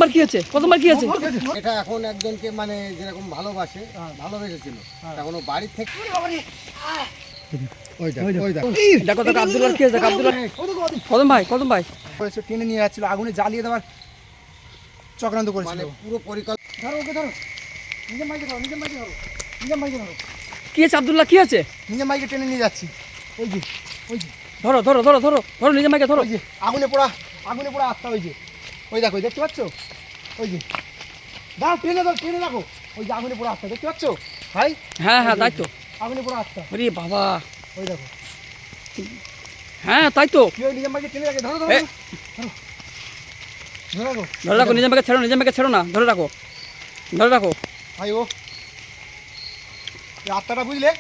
কতবার কি হয়েছে? এটা এখন একজনকে মানে যেরকম ভালোবাসে, ভালোবেসেছিল, এখন ও বাড়ির থেকে দেখো আব্দুল্লাহ কি হয়েছে? আব্দুল্লাহ কদম ভাই টেনে নিয়ে যাচ্ছিল, আগুনে জ্বালিয়ে দেওয়ার চক্রান্ত করেছিল। মানে পুরো পরিকল্পনা। ধরো ওকে, ধরো নিজের মাইকে ধরো, কি হয়েছে? আব্দুল্লাহ কি হয়েছে? নিজের মাইকে টেনে নিয়ে যাচ্ছি। ওই যে ধরো নিজের মাইকে ধরো। ওই যে আগুনে পোড়া আত্মা, ওই দেখো, দেখতে পাচ্ছ? ওই যে দাও, টেনে দেখো, ওই যে আগুনে পোড়া আত্মা, দেখতে পাচ্ছ ভাই? হ্যাঁ তাই তো। আগুনে পোড়া আত্মা, আরে বাবা, ওই দেখো। হ্যাঁ তাই তো। কি ওই নিজের মাইকে টেনে রাখে, ধরো নিজের মাইকে ছেড়ো না, ধরে রাখো ভাই। ও আত্মাটা বুঝলে,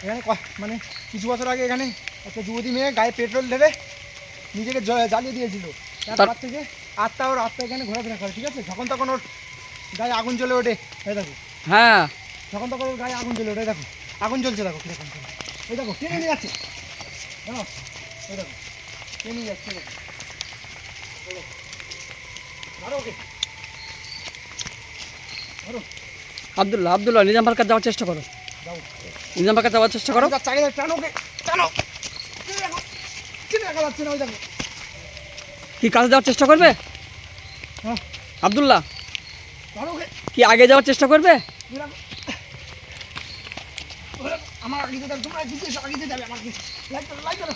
এখানে মানে কিছু বছর আগে এখানে একটা যুবতী মেয়ে গায়ে পেট্রোল ঢেলে নিজেকে জ্বালিয়ে দিয়েছিল। তারপর থেকে আত্মা এখানে ঘোরাফেরা করে, ঠিক আছে? যখন তখন ওর গায়ে আগুন জ্বলে ওঠে, এই দেখো। হ্যাঁ, যখন তখন ওর গায়ে আগুন জ্বলে ওঠে, দেখো আগুন জ্বলছে, দেখো কিরকম। ওই দেখো টেনে নিয়ে যাচ্ছে, দেখো ওই দেখো টেনে নিয়ে যাচ্ছে, ধরো ওকে, ধরো। আব্দুল্লাহ নিজামবাড়ির কাছে যাওয়ার চেষ্টা করো। নিজামবাড়ির কাছে যাওয়ার চেষ্টা করো। টানো ওকে, টানো। দেখা যাচ্ছে না, ওই দেখো। কি কাছে যাওয়ার চেষ্টা করবে? হ্যাঁ আব্দুল্লাহ ধরো ওকে, কি আগে যাওয়ার চেষ্টা করবে? আমার আগে যেতে, তোমরা আগে যেতে যাবে, আমাকে লাইট করো।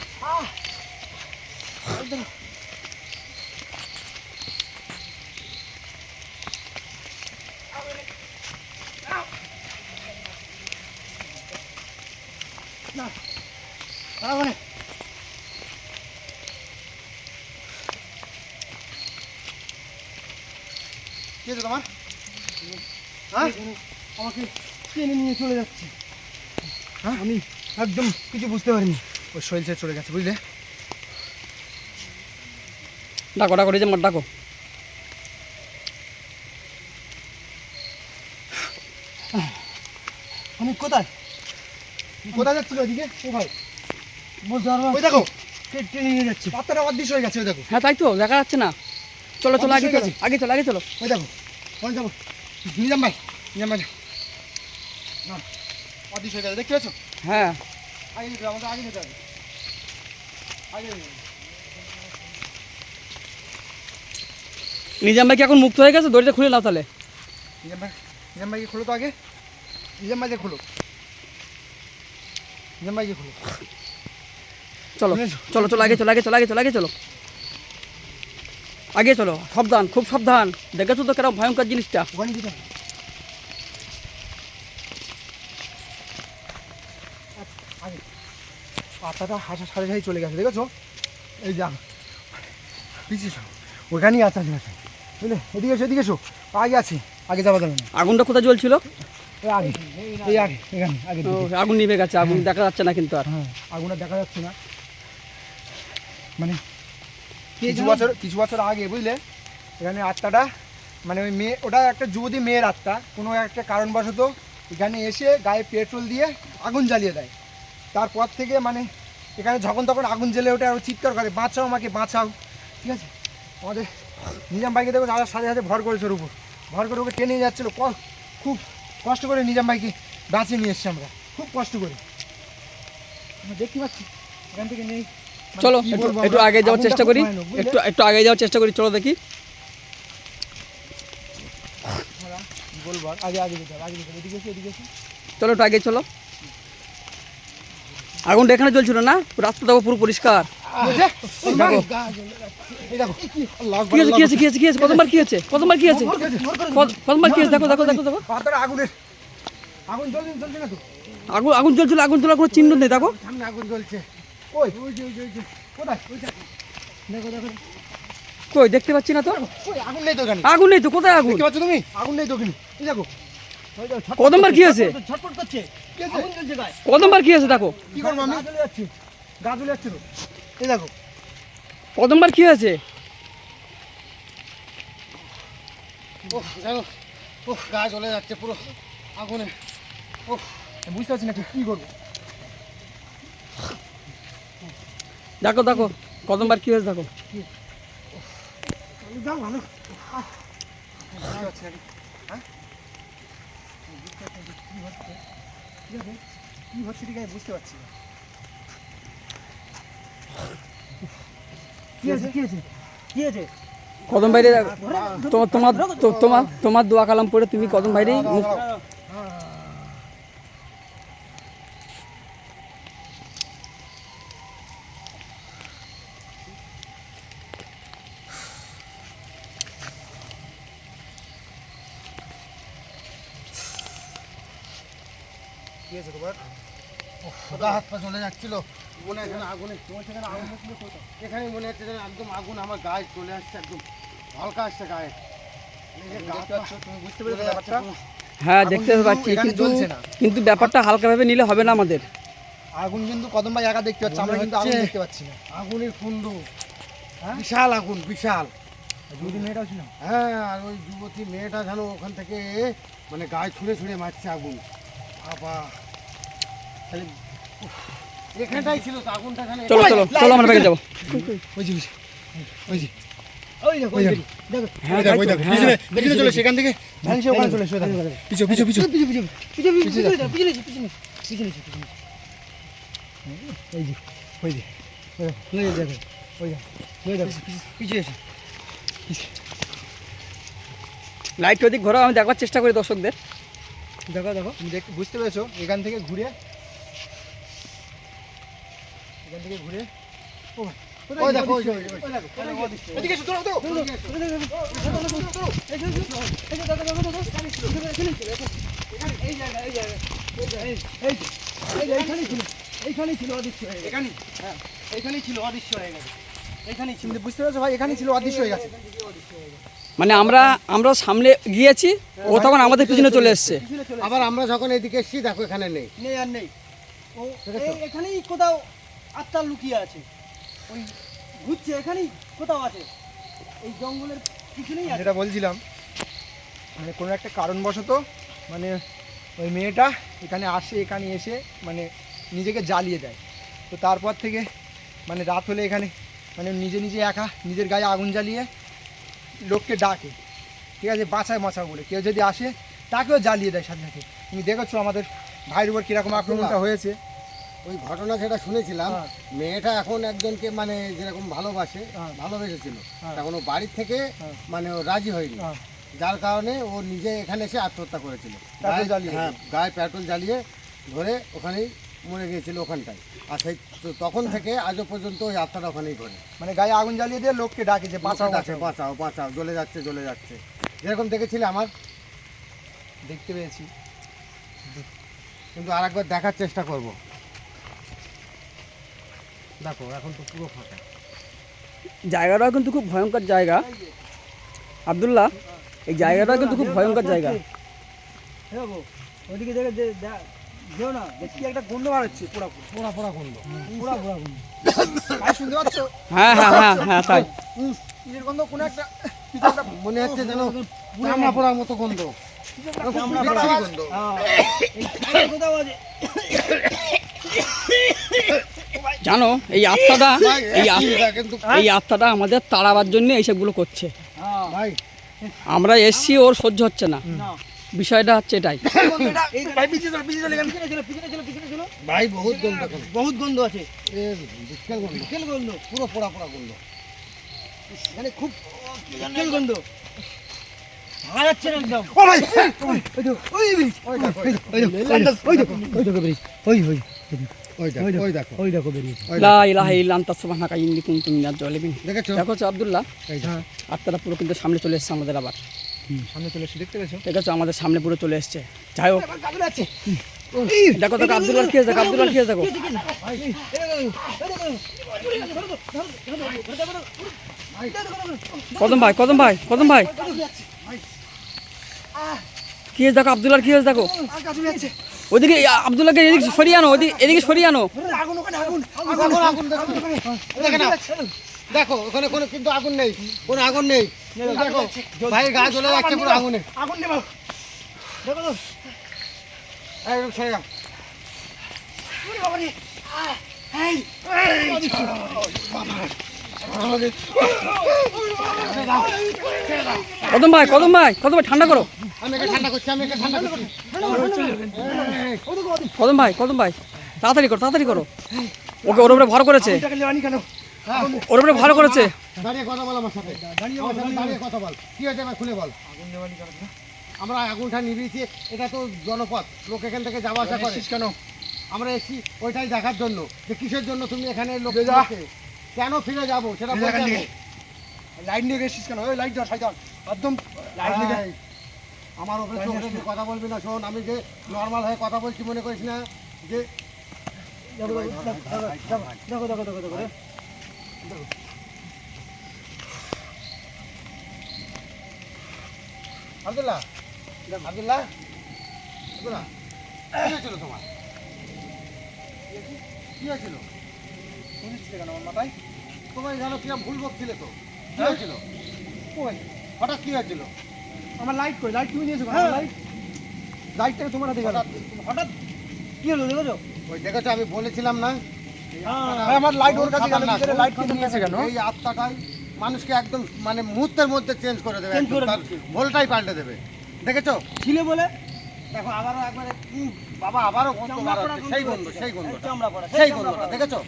না মানে কি হয়েছে তোমার? হ্যাঁ, আমাকে টেনে নিয়ে চলে যাচ্ছে। হ্যাঁ, আমি একদম কিছু বুঝতে পারিনি, ওর শরীর ছেড়ে চলে গেছে, বুঝলে? ডাকো নিজামবাড়ি ডাকো। আমি কোথায় যাচ্ছিল ওইদিকে? ও ভাই বলতে পারবো, ওই দেখো টেনে নিয়ে যাচ্ছে, পাত্তাটা অদৃশ্য হয়ে গেছে, ওই দেখো। হ্যাঁ তাই তো, দেখা যাচ্ছে না। চলো আগে চলো। ওই দেখো, ওই যাবো। নিজাম ভাই না, অদৃশ্য হয়ে গেছে, দেখতে পেয়েছো? হ্যাঁ, আগে যেতে হবে, আমাদের আগে যেতে হবে, আগে যেতে হবে। নিজাম ভাই কি এখন মুক্ত হয়ে গেছে? দড়িটা খুলে নাও তাহলে। নিজাম ভাইকে খোলো তো আগে, নিজাম ভাইকে খোলো। আগে চলো, সাবধান, খুব সাবধান। দেখেছো তো কেন ভয়ঙ্কর জিনিসটা? ওখানে যেতে হবে। আগে পাতাটা সাড়ে চলে গেছে, দেখেছো? এই যা পিছিয়ে ওখানেই আছে, বুঝলে? এদিকে এসো, আগে যাওয়া যাবে না। আগুনটা কোথায় জ্বলছিল? আগুন নিভে গেছে, আগুন দেখা যাচ্ছে না কিন্তু আর। হ্যাঁ, আগুনটা দেখা যাচ্ছে না, মানে কিছু বছর আগে, বুঝলে? এখানে আত্মাটা, মানে ওই মেয়ে, ওটা একটা যুবতী মেয়ের আত্মা, কোনো একটা কারণবশত এখানে এসে গায়ে পেট্রোল দিয়ে আগুন জ্বালিয়ে দেয়। তারপর থেকে মানে এখানে যখন তখন আগুন জ্বলে ওঠে আর চিৎকার করে, বাঁচাও আমাকে, বাঁচাও, ঠিক আছে? আমাদের নিজাম ভাইকে দেখো, তার সাথে ভর করেছে, ওর উপর ভর করে ওকে টেনে নিয়ে যাচ্ছিলো। খুব কষ্ট করে নিজাম ভাইকে বাঁচিয়ে নিয়ে এসছি আমরা, খুব কষ্ট করে। আমরা দেখতে পাচ্ছি এখান থেকে নেই। চলো একটু আগে যাওয়ার চেষ্টা করি, একটু আগে যাওয়ার চেষ্টা করি, চলো দেখি। বলবো আগে যেতে হবে, এদিকে এসো। চলো একটু আগে চলো। আগুনটা এখানে জ্বলছিল না, রাস্তা দেখো পুরো পরিষ্কার। কি হয়েছে? কতবার কি হয়েছে? দেখো। আগুন জ্বলছিল, আগুন জ্বলার কোনো চিহ্ন নেই, দেখো। সামনে আগুন জ্বলছে, কোথায়? কই দেখতে পাচ্ছি না তো। আগুন নেই তো এখানে, আগুন নেই তো, কোথায় আগুন? দেখতে পাচ্ছ তুমি? আগুন নেই তো ওখানে, দেখো। কতবার কি হয়েছে? ছটফট করছে, আগুন জ্বলছে গায়ে। কতবার কি হয়েছে দেখো। কি করবো আমি? গা জ্বলে যাচ্ছে তো, এই দেখো। কতবার কি হয়েছে? জানো, গা জ্বলে যাচ্ছে পুরো আগুনে। বুঝতে পারছি না কি করবো। দেখো কতবার কি হয়েছে দেখো। ভালো বুঝতে পারছি না। হ্যাঁ বুঝতে পারছি না কি হচ্ছে, কি হচ্ছে ঠিক আছে বুঝতে পারছি না। কি হয়েছে কি হয়েছে কি হয়েছে? কদম বাইরে তোমার তোমার তোমার তোমার দোয়া কালাম পড়ে তুমি কদম বাইরে কি হয়েছে তোমার? গা হাত পা চলে যাচ্ছিল মনে হয় এখানে আগুনে, তোমার সেখানে আগুন ছিল কোথাও? এখানে মনে হচ্ছে যেন একদম আগুন আমার গায়ে চলে আসছে, একদম হালকা আসছে গায়ে। এই যে গা দেখতে পা পাচ্ছ, তুমি বুঝতে চলে পেরেছো যাচ্ছে ব্যাপারটা? পুরো। হ্যাঁ আগুন দেখতে কিন্তু পাচ্ছি, এখানে কিন্তু জ্বলছে না। কিন্তু ব্যাপারটা হালকাভাবে নিলে হবে না আমাদের। আগুন কিন্তু কদম ভাই একা দেখতে পাচ্ছি, আমরা মনে কিন্তু আগুন হচ্ছে- দেখতে পাচ্ছি না। আগুনের কুণ্ড, হ্যাঁ? বিশাল আগুন, বিশাল। যদি মেয়েটাও ছিল হ্যাঁ, আর ওই যুবতী মেয়েটা যেন ওখান থেকে মানে গায়ে ছুঁড়ে ছুঁড়ে মারছে আগুন। বাবা, তাহলে উফ, এখানটাই ছিল তো আগুনটা, এখানে চলো চলো চলো আমরা ব্যাগে যাবো। ওই যে ওই যে ওই দেখো, ওই দেখো। হ্যাঁ তাই তো, হ্যাঁ। পিছনে চলে সেখান থেকে ভ্যানসে ওখানে চলে এসো, দেখো পিছু পিছু পিছু ওই যে ওই যে পিছিয়ে এসো। লাইট ওদিক ঘোরাও, আমি দেখবার চেষ্টা করি দর্শকদের। দেখো দেখো তুমি বুঝতে পেরেছো, এখান থেকে ঘুরে ও ওই দেখো, ওই যে, ওই যে, ওই যে। এদিকে এসো, দৌড়াও, দৌড়াও। এইখানেই ছিল অদৃশ্য হয়ে গেছে। এইখানেই ছিল অদৃশ্য হয়ে গেছে। এইখানেই ছিল, বুঝতে পেরেছো ভাই? এখানেই ছিল অদৃশ্য হয়ে গেছে। মানে আমরা সামনে গিয়েছি, ও তখন আমাদের পিছনে চলে এসছে। আবার আমরা যখন এদিকে এসেছি দেখো এখানে নেই। নেই আর নেই, ও এখানেই কোথাও আত্মা লুকিয়ে আছে, ওই ঘুরছে এখানেই কোথাও আছে, এই জঙ্গলের পিছনেই আছে। যেটা বলছিলাম, মানে কোনো একটা কারণবশত মানে ওই মেয়েটা এখানে আসে, এখানে এসে মানে নিজেকে জ্বালিয়ে দেয়। তো তারপর থেকে মানে রাত হলে এখানে মানে নিজে নিজে একা নিজের গায়ে আগুন জ্বালিয়ে লোককে ডাকে, ঠিক আছে, বাঁচায় বাঁচাও বলে। কেউ যদি আসে তাকেও জ্বালিয়ে দেয় সাথে সাথে। তুমি দেখেছো আমাদের ভাইয়ের উপর কীরকম আক্রমণটা হয়েছে। ওই ঘটনা যেটা শুনেছিলাম, হ্যাঁ। মেয়েটা এখন একজনকে মানে যেরকম ভালোবাসে, হ্যাঁ। ভালোবেসেছিল, হ্যাঁ। তখন ও বাড়ির থেকে হ্যাঁ। মানে ও রাজি হয়নি, হ্যাঁ। যার কারণে ও নিজে এখানে এসে আত্মহত্যা করেছিল। পেট্রোল জ্বালিয়ে। হ্যাঁ, গায়ে পেট্রোল জ্বালিয়ে ধরে ওখানেই মরে গিয়েছিল ওখানটায়। আর সেই তখন থেকে আজও পর্যন্ত ওই আত্মাটা ওখানেই ঘরে। মানে গায়ে আগুন জ্বালিয়ে দিয়ে লোককে ডাকে যে বাঁচাও ডাকে, বাঁচাও। বাঁচাও বাঁচাও, জ্বলে যাচ্ছে জ্বলে যাচ্ছে, যেরকম দেখেছিলে আমার। দেখতে পেয়েছি। কিন্তু আরেকবার দেখার চেষ্টা করব। দেখো এখন তো পুরো ফাঁকা। জায়গাটাও কিন্তু খুব ভয়ঙ্কর জায়গা আব্দুল্লাহ, এই জায়গাটাও কিন্তু খুব ভয়ঙ্কর জায়গা। বাবু ওইদিকে দেখে যেও না, দেখি একটা গন্ধ বার হচ্ছে, পোড়া পোড়া পোড়া গন্ধ। গন্ধ। ভাই শুনতে পাচ্ছ? হ্যাঁ হ্যাঁ হ্যাঁ হ্যাঁ তাই। কিসের গন্ধ? কোনো একটা মনে হচ্ছে যেন চামড়া পোড়ার মতো গন্ধ। চামড়া পোড়া গন্ধ। এই কোথাও আছে। জানো এই আত্মাটা কিন্তু এই আত্মাটা আমাদের তাড়াবার জন্য এইসবগুলো করছে। হ্যাঁ, ভাই আমরা এসছি, ওর সহ্য হচ্ছে না, না বিষয়টা হচ্ছে এটাই। এই ভাই পিছিয়ে চলো, পিছিয়ে চলো, এখানে পিছনে ছিল। ভাই বহুত গন্ধ এখন। বহুত গন্ধ আছে, এ বিশাল গন্ধ, তেল গন্ধ, পুরো পোড়া পোড়া গন্ধ। মানে খুব তেল গন্ধ। ভাঙা যাচ্ছে না একদম। ও ভাই ওই দেখো, ওই দেখো, ওই দেখো, ওই দেখো, ওই দেখো। লা ইলাহা ইল্লা আনতা সুবহানাকা ইন্নী কুনতু মিনাজ জালিমিন। দেখেছো? দেখো আব্দুল্লাহ, হ্যাঁ আত্মাটা পুরো কিন্তু সামনে চলে এসছে আমাদের আবার। সামনে চলে এসে দেখতে পেয়েছো? দেখেছো আমাদের সামনে পুরো চলে এসছে। যাই হোক, দেখো দেখো আব্দুল্লাহ কি হয়েছে, দেখো আব্দুল্লাহ কি হয়েছে, দেখো কদম ভাই, কদম ভাই, কদম ভাই কি হয়েছে, দেখো আব্দুল্লাহ কি হয়েছে, দেখো ওদিকে আব্দুল্লাহকে এদিকে সরিয়ে আনো, এদিকে সরিয়ে আনো। আগুন, ওখানে আগুন। আগুন, আগুন দেখো, দেখে নাও। দেখো ওখানে কোনো কিন্তু আগুন নেই, কোনো আগুন নেই। দেখো ভাই গা জ্বলে যাচ্ছে পুরো আগুনে। আগুন নেবা। দেখো তো। একদম সরে যাও। কদম ভাই ঠান্ডা করো। আমি একে ঠান্ডা করছি, কদম ভাই তাড়াতাড়ি করো। ওকে ওর উপরে ভর করেছে, ওর উপরে ভর করেছে। দাঁড়িয়ে কথা বল আমার সাথে, দাঁড়িয়ে কথা বল। কি হয়েছে এবার খুলে বল। আমরা আগুনটা নিভিয়েছি, এটা তো জনপথ, লোক এখান থেকে যাওয়া আসা করে। কেন আমরা এসেছি ওইটাই দেখার জন্য যে কিসের জন্য তুমি এখানে লোক কেন ফিরে যাবো সেটা বলতে হবে। লাইট নিয়ে গেছিস কেন? ওই লাইট দাও সাইডাল একদম লাইট নিয়ে এই, আমার ওপরে চোখে চোখে কথা বলবি না। শোন, আমি যে নর্মাল হয়ে কথা বলছি মনে করিস না যে আব্দুল্লাহ আব্দুল্লাহ আব্দুল্লাহ কি হয়েছিল তোমার? কি হয়েছিল কেন আমার মাথায়? তোমার জানো কিরম ভুল বকছিলে তো? কি হয়েছিল? ওই হঠাৎ কি হয়েছিল? আমার লাইট কই? লাইট তুমি নিয়েছো কেন? লাইট লাইটটা তোমার হাতে গেল। হঠাৎ কি হলো দেখো? ওই দেখেছো, আমি বলেছিলাম না আমার লাইট ওর কাছে গেল, ভিতরে লাইট কিনে নিয়েছে কেন? এই আত্মাটাই মানুষকে একদম মানে মুহূর্তের মধ্যে চেঞ্জ করে দেবে, Change করে একদম তার দিচ্ছে। ভোলটাই পাল্টে দেবে। দেখেছো? ছিলে বলে দেখো আবারও একবারে বাবা আবারও গন্ধ চামড়া বার পড়া হচ্ছে। গন্ধ সেই হচ্ছে। গন্ধ, সেই গন্ধটা, চামড়া পড়া, সেই চামড়া গন্ধটা পড়া। দেখেছো?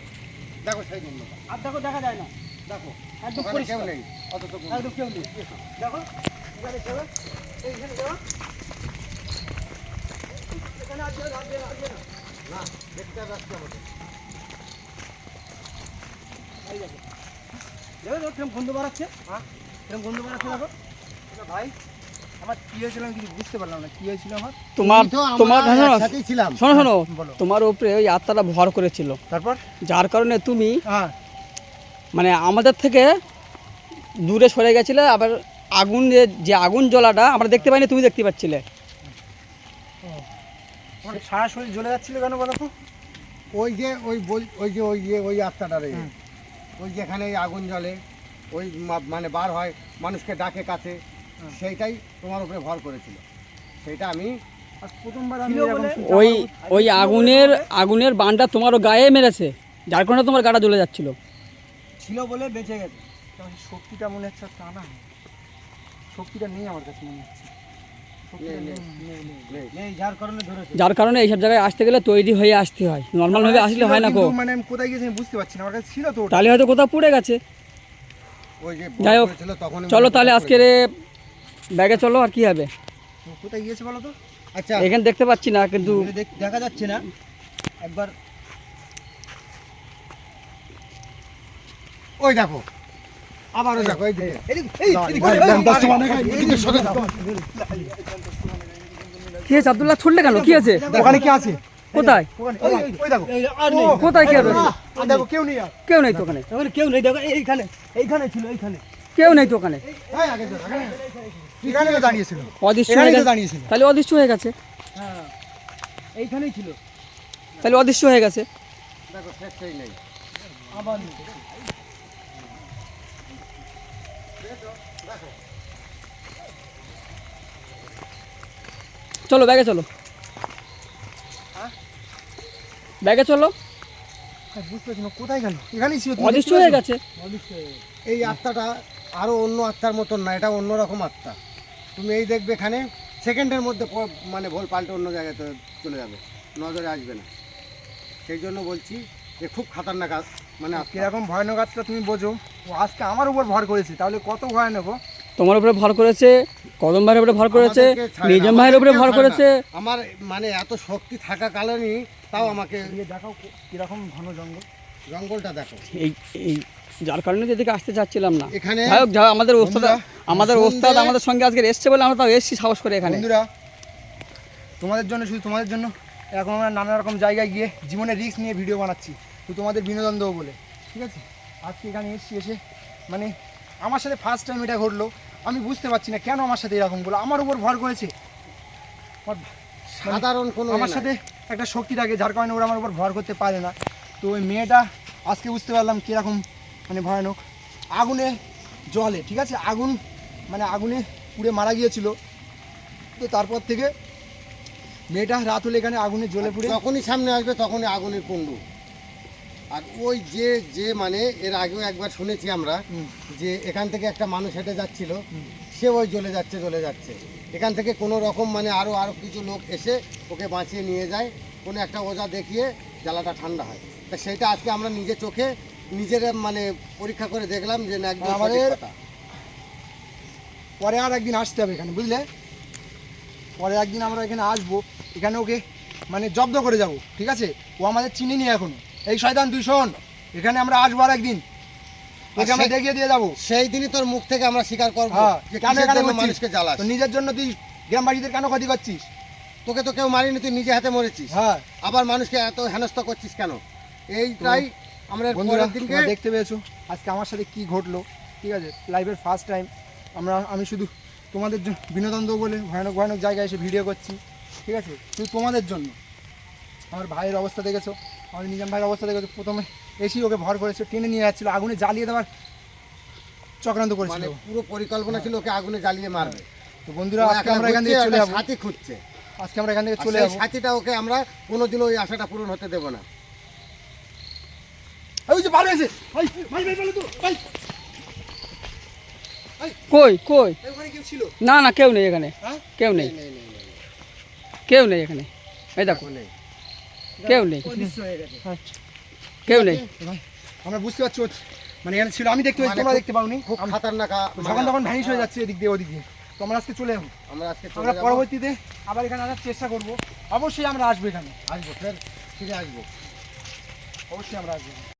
দেখো সেই গন্ধটা, আর দেখো দেখা যায় না, দেখো একদম ওখানে কেউ পরিষ্কার। নেই, অথচ গন্ধ। একদম কেউ নেই। দেখো এখানে কেউ, এইখানে কেউ। এখানে আসবে না, আসবে না, আসবে না। না, দেখতে হবে আজকে আমাকে। এই দেখো। দেখো দেখো কিরম গন্ধ বাড়াচ্ছে, হ্যাঁ কিরম গন্ধ বাড়াচ্ছে দেখো। ভাই আমার কি হয়েছিল আমি কিছু বুঝতে পারলাম না। কি হয়েছিল আমার? তোমার আমি তো তোমার আমরা শোনো একসাথেই ছিলাম। শোনো বলো। তোমার উপরে ওই আত্মাটা ভর করেছিল, তারপর যার কারণে তুমি হ্যাঁ মানে আমাদের থেকে দূরে সরে গেছিলে। আবার আগুন যে আগুন জ্বলাটা আমরা দেখতে পাইনি, তুমি দেখতে পাচ্ছিলে। আমার সারা শরীর জ্বলে যাচ্ছিল কেন বলো তো? ওই যে ওই আত্মাটা রে, ওই যেখানে এই আগুন জ্বলে, ওই মানে বার হয়, মানুষকে ডাকে কাছে, সেইটাই তোমার উপরে ভর করেছিল। সেইটা আমি আজ প্রথমবার আমি ছিল এরকম বলে- শুনছি। ওই আগুনের বানটা তোমারও গায়ে মেরেছে, যার কারণে তোমার গাটা জ্বলে যাচ্ছিল। ছিল বলে বেঁচে গেছে। আমার শক্তিটা মনে হচ্ছে তা না, শক্তিটা নেই আমার কাছে মনে হচ্ছে। শক্তিটা নেই, নেই। নেই। নেই, যার কারণে ধরেছে। যার কারণে এইসব জায়গায় আসতে গেলে তৈরি হয়ে আসতে হয়, নর্মাল ভাবে আসলে হয় না গো। কিন্তু মানে আমি কোথায় গেছি আমি বুঝতে পারছি না। আমার কাছে ছিল তো ওটা। তাহলে হয়তো কোথাও পড়ে গেছে। ওই যে যাই হোক, করেছিল তখন চলো তাহলে আজকের ব্যাগে চলো, আর কি হবে। কোথায় গিয়েছে বলো তো? আচ্ছা এখানে দেখতে পাচ্ছি না, কিন্তু দেখা যাচ্ছে না। একবার ওই দেখো, আবারও দেখো এই দিকে। কি হয়েছে আব্দুল্লাহ, ছুটলে কেন? কি আছে? ওখানে কি আছে? কোথায় ওই দেখো। আর নেই, কোথায় কে রয়েছে? আর দেখো কেউ নেই আর। কেউ নেই তো ওখানে, ওখানে কেউ নেই। দেখো এইখানে, এইখানে ছিল, এইখানে। কেউ নেই তো ওখানে। এখানে তো দাঁড়িয়েছিল। অদৃশ্য এখানেই হয়ে তো গেছে। দাঁড়িয়েছিল। তাহলে অদৃশ্য হয়ে গেছে, হ্যাঁ এইখানেই ছিল, তাহলে অদৃশ্য হয়ে গেছে। দেখো শেষ সেই নেই। আবার নেই। চলো ব্যাগে চলো, ব্যাগে চলো। আমি বুঝতে পারছি না কোথায় গেল। এখানেই ছিল। তুমি অদৃশ্য দেখতে হয়ে পাচ্ছ? গেছে। এই আত্মাটা আরো অন্য আত্মার মতন না, এটা অন্যরকম আত্মা। তুমি এই দেখবে এখানে সেকেন্ডের মধ্যে মানে ভোল পাল্টে অন্য জায়গাতে চলে যাবে, নজরে আসবে না। সেই জন্য বলছি যে খুব খাতারনাক মানে আত্মা। কিরকম ভয়ানক আত্মা তুমি বোঝো। ও আজকে আমার উপর ভর করেছে, তাহলে কত ভয়ানক ও। তোমার উপরে ভর করেছে, কদম ভাইয়ের উপরে ভর করেছে, আমাদেরকে ছাড়ে না, নিজম ভাইয়ের উপরে ভর আমাদেরকেও ছাড়ে করেছে। না। আমার মানে এত শক্তি থাকা কারণেই তাও আমাকে দিয়ে দেখাও কিরকম ঘন জঙ্গল। জঙ্গলটা দেখো। এই এই যার কারণে যেদিকে আসতে চাচ্ছিলাম না। এখানে যাই হোক, আমাদের ওস্তাদ বন্ধুরা, সন্ধ্যে- আমাদের সঙ্গে আজকে এসছে বলে আমরা তাও এসছি সাহস করে এখানে। বন্ধুরা তোমাদের জন্য, শুধু তোমাদের জন্য এখন আমরা নানা রকম জায়গায় গিয়ে জীবনে রিস্ক নিয়ে ভিডিও বানাচ্ছি, তো তোমাদের বিনোদন দেবো বলে। ঠিক আছে, আজকে এখানে এসে মানে আমার সাথে ফার্স্ট টাইম এটা ঘটলো। আমি বুঝতে পারছি না কেন আমার সাথে এরকম বলো। আমার উপর ভর করেছে। সাধারণ কোনো আমার সাথে একটা শক্তি থাকে, যার কারণে ওরা আমার উপর ভর করতে পারে না। তো ওই মেয়েটা আজকে বুঝতে পারলাম কীরকম মানে ভয়ানক। আগুনে জলে, ঠিক আছে, আগুন মানে আগুনে পুড়ে মারা গিয়েছিল। তো তারপর থেকে মেয়েটা রাত হলে এখানে আগুনে জ্বলে পুড়ে যখনই সামনে আসবে তখনই আগুনের কুণ্ডু। আর ওই যে যে মানে এর আগেও একবার শুনেছি আমরা যে এখান থেকে একটা মানুষ হেঁটে যাচ্ছিল, সে ওই জ্বলে যাচ্ছে এখান থেকে কোনো রকম মানে আরও কিছু লোক এসে ওকে বাঁচিয়ে নিয়ে যায়, কোনো একটা ওজা দেখিয়ে জ্বালাটা ঠান্ডা হয়। তা সেইটা আজকে আমরা নিজে চোখে নিজের মানে পরীক্ষা করে দেখলাম যে না, একদম সঠিক আমাদের কথা। পরে আর একদিন আসতে হবে এখানে, বুঝলে? পরে একদিন আমরা এখানে আসবো, এখানে ওকে মানে জব্দ করে যাব, ঠিক আছে? ও আমাদের চিনি নি এখনো। এই শয়তান তুই শোন, এখানে আমরা আসবো আর একদিন, তোকে আমরা দেখিয়ে দিয়ে যাবো। সেই দিনই তোর মুখ থেকে আমরা স্বীকার করবো হ্যাঁ, যে কেন কিসের এখানে জন্য করছিস? মানুষকে জ্বালাস। তো নিজের জন্য তুই গ্রামবাসীদের কেন ক্ষতি করছিস? তোকে তো কেউ মারিনি, তুই নিজে হাতে মরেছিস। হ্যাঁ আবার মানুষকে এত হেনস্থা করছিস কেন? এইটাই আমরা এর বন্ধুরা, পরের দিনকে তোমরা দেখতে পেয়েছো আজকে আমার সাথে কি ঘটলো, ঠিক আছে? লাইভের ফার্স্ট টাইম আমি শুধু তোমাদের বিনোদন দেবো বলে ভয়ানক ভয়ানক জায়গায় এসে ভিডিও করছি, ঠিক আছে? শুধু তোমাদের জন্য। আমার ভাইয়ের অবস্থা দেখেছো, আমাদের নিজাম ভাইয়ের অবস্থা দেখেছো। প্রথমে এসেই ওকে ভর করেছে, টেনে নিয়ে যাচ্ছিলো, আগুনে জ্বালিয়ে দেওয়ার চক্রান্ত মানে করেছিল। পুরো পরিকল্পনা ছিল ওকে আগুনে জ্বালিয়ে মারবে। তো বন্ধুরা, আজকে আমরা এখান থেকে চলে যাবো, সাথী খুঁজছে, আজকে আমরা এখান থেকে আর চলে সেই যাবো। সাথীটা ওকে আমরা কোনোদিনও ওই আশাটা পূরণ হতে দেবো না। ওই যে বার হয়েছে, ভাই ভাই ভাই বলো তো ভাই, কই কই? ওখানে কেউ ছিল? না না, কেউ নেই এখানে, হ্যাঁ? কেউ নেই, নেই, নেই, নেই, নেই, কেউ নেই এখানে। এই দেখো, নেই। কেউ নেই, অদৃশ্য হয়ে গেছে। কেউ নেই। ভাই, আমরা বুঝতে পারছি মানে এখানে ছিল, আমি দেখতে পাচ্ছি, মানে তোমরা খুব- দেখতে পাওনি। খুব খাতারনাক যখন তখন ভ্যানিশ হয়ে যাচ্ছে এদিক দিয়ে ওদিক দিয়ে। তো আমরা আজকে চলে যাবো, আমরা আজকে চলে আমরা যাবো। পরবর্তীতে আবার এখানে আসার চেষ্টা করবো। অবশ্যই আমরা আসবো এখানে, আসবো, ফের ফিরে আসবো। অবশ্যই আমরা আসবো।